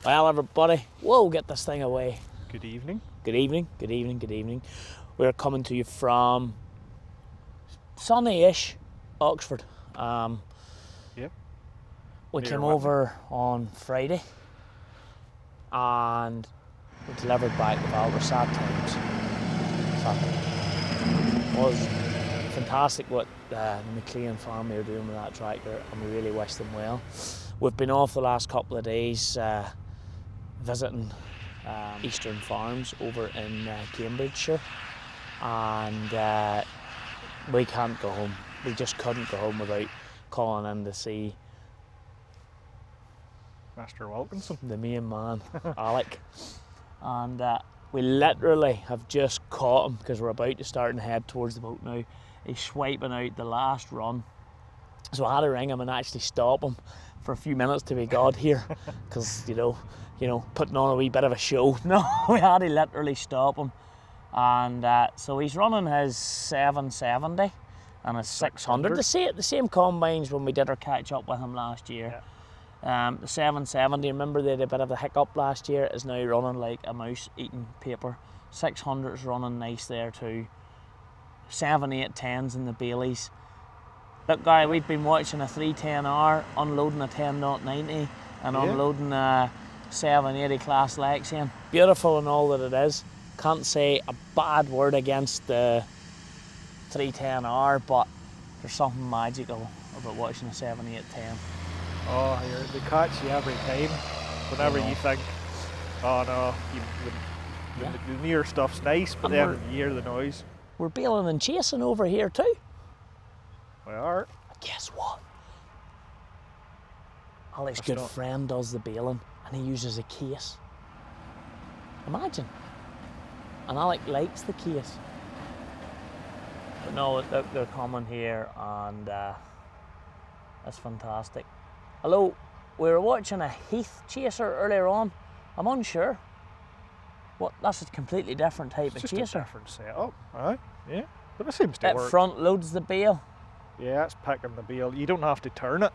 Well, everybody, we'll get this thing away. Good evening. Good evening, good evening, good evening. We're coming to you from sunny-ish Oxford. Yep. We Near came Whitney. over on Friday and we delivered back the Valtra sad times. It was fantastic what the McLean family are doing with that tractor, and we really wish them well. We've been off the last couple of days visiting Eastern Farms over in Cambridgeshire, and we can't go home. We just couldn't go home without calling in to see Mr. Wilkinson. the main man, Alec. And we literally have just caught him because we're about to start and head towards the boat now. He's swiping out the last run. So I had to ring him and actually stop him for a few minutes to be God here, because you know, putting on a wee bit of a show. No, we had to literally stop him. And so he's running his 770 and his 600. The same combines when we did our catch up with him last year. Yeah. The 770, remember they had a bit of a hiccup last year, is now running like a mouse eating paper. 600 is running nice there too. 7, 8, 10s in the Baileys. Look, Guy, we've been watching a 310R, unloading a 10.90 and unloading a 780 class Lexian. Beautiful and all that it is. Can't say a bad word against the 310R, but there's something magical about watching a 7.810. Oh, they catch you every time. Whenever you think, oh no, the near stuff's nice, but And then you hear the noise. We're bailing and chasing over here too. We are. Guess what? Alec's That's good not- friend does the bailing and he uses a case. Imagine. And Alec likes the case. But no, look, they're coming here and that's fantastic. Although, we were watching a heath chaser earlier on. I'm unsure. What? That's a completely different type It's of just a chaser. different setup, aye? Yeah, but it seems to It work. front loads the bale. Yeah, it's picking the bale. You don't have to turn it.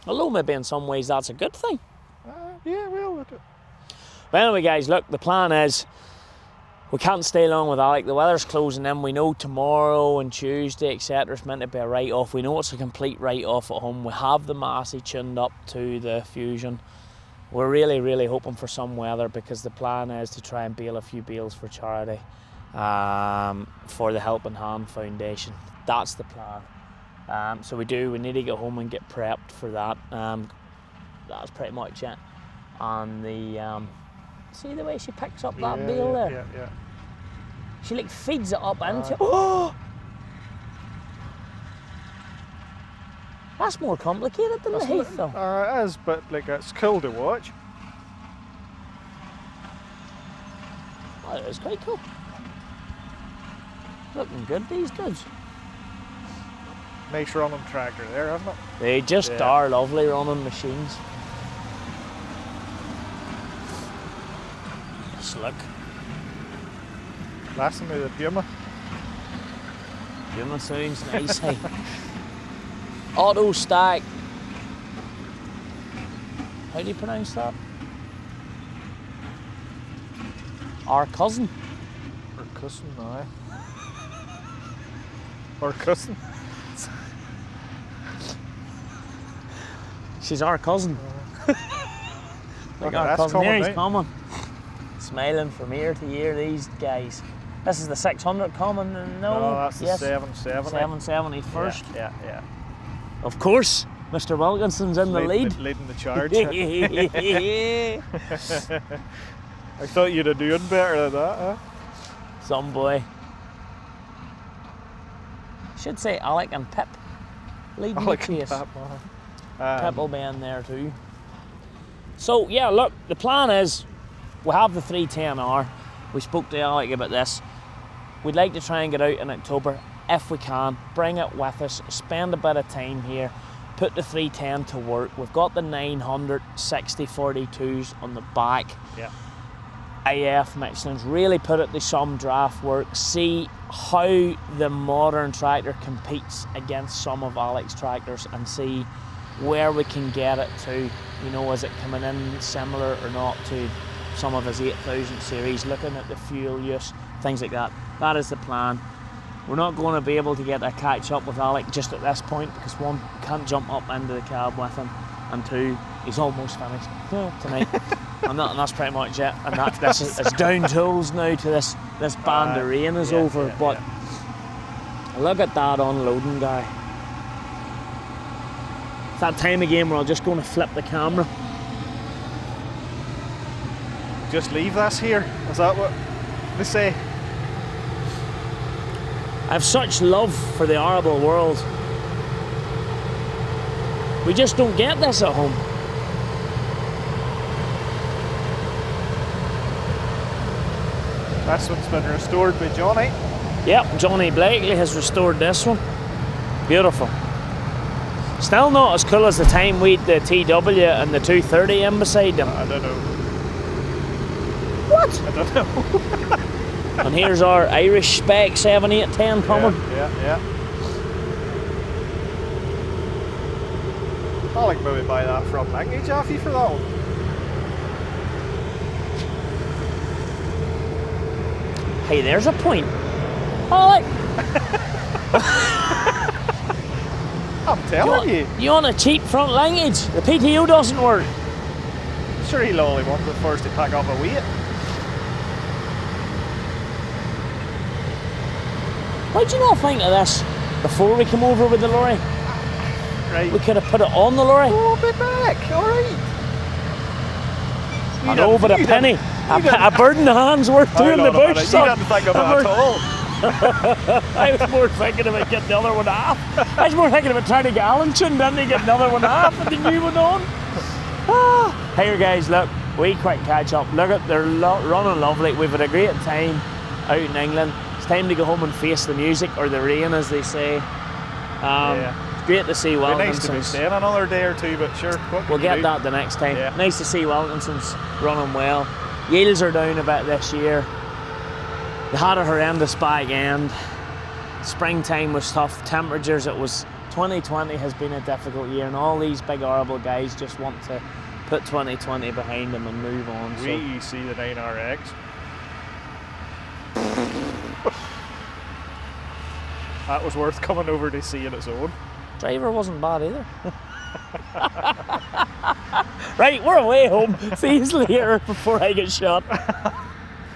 Although maybe in some ways that's a good thing. Yeah, well, But anyway, guys, look, the plan is we can't stay long with Alec. The weather's closing in. We know tomorrow and Tuesday, etc., is meant to be a write-off. We know it's a complete write-off at home. We have the Massey tuned up to the Fusion. We're really, really hoping for some weather because the plan is to try and bail a few bales for charity for the Helping Hand Foundation. That's the plan. So we need to get home and get prepped for that. That's pretty much it. And the see the way she picks up that bale there? Yeah. She like feeds it up into. Oh! That's more complicated than the heath though. It is, but like it's cool to watch. Oh, it is quite cool. Looking good, these goods. Nice running tractor there, isn't it? They just are lovely running machines. Just look. Listen to the Puma. Puma sounds nice, hey. Auto stack. How do you pronounce that? Our cousin. Or cousin, aye. Or cousin. She's our cousin. Like our That's cousin. There he's coming, coming. Smiling from ear to ear, these guys. This is the 600 coming, No, that's the 770. 770 first. Yeah. Of course, Mr. Wilkinson's in the lead. Leading the charge. I thought you'd have doing better than that, huh? Some boy. Should say Alec and Pip leading Alec the and chase. Pip, man. Pip will be in there too. So yeah, look, the plan is we have the 310R. We spoke to Alec about this. We'd like to try and get out in October if we can. Bring it with us, spend a bit of time here, put the 310 to work. We've got the 900 6042s on the back. Yeah. AF McLeans, really put it to some draft work, see how the modern tractor competes against some of Alec's tractors and see where we can get it to. You know, is it coming in similar or not to some of his 8000 series, looking at the fuel use, things like that. That is the plan. We're not going to be able to get a catch up with Alec just at this point because one, we can't jump up into the cab with him, and two, he's almost finished tonight. And that's pretty much it. And this is it's down tools now to this band of rain is over. But look at that unloading guy. It's that time of game where I'm just going to flip the camera. Just leave this here. Is that what they say? I have such love for the arable world. We just don't get this at home. This one's been restored by Johnny. Yep, Johnny Blakely has restored this one. Beautiful. Still not as cool as the time we had the TW and the 230 in beside them. I don't know. What? I don't know. And here's our Irish spec 7810 coming. Yeah. I'll like maybe buy that from Language Affy for that one. Hey, there's a point. Alec! I'm telling you. You want a cheap front linkage? The PTO doesn't work. Sure, he'll only want it first to pack up a weight. Why do you not think of this before we come over with the lorry? Right. We could have put it on the lorry. Oh, a bit back. All right. I know, but a penny. A bird in the hand's worth two in the bush. You didn't think of it at all. I was more thinking about getting the other one off. I was more thinking about trying to get Allenton, then to get another one off and the new one on. Hey guys, look, we quick catch up. Look at they're running lovely. We've had a great time out in England. It's time to go home and face the music or the rain, as they say. It's great to see Wilkinsons. Nice to be staying another day or two, but sure. We'll get that the next time. Yeah. Nice to see Wilkinsons running well. Yields are down a bit this year. They had a horrendous back end. Springtime was tough. Temperatures, 2020 has been a difficult year, and all these big arable guys just want to put 2020 behind them and move on. We see the 9RX. That was worth coming over to see on its own. Driver wasn't bad either. Right, we're away home. See you later before I get shot.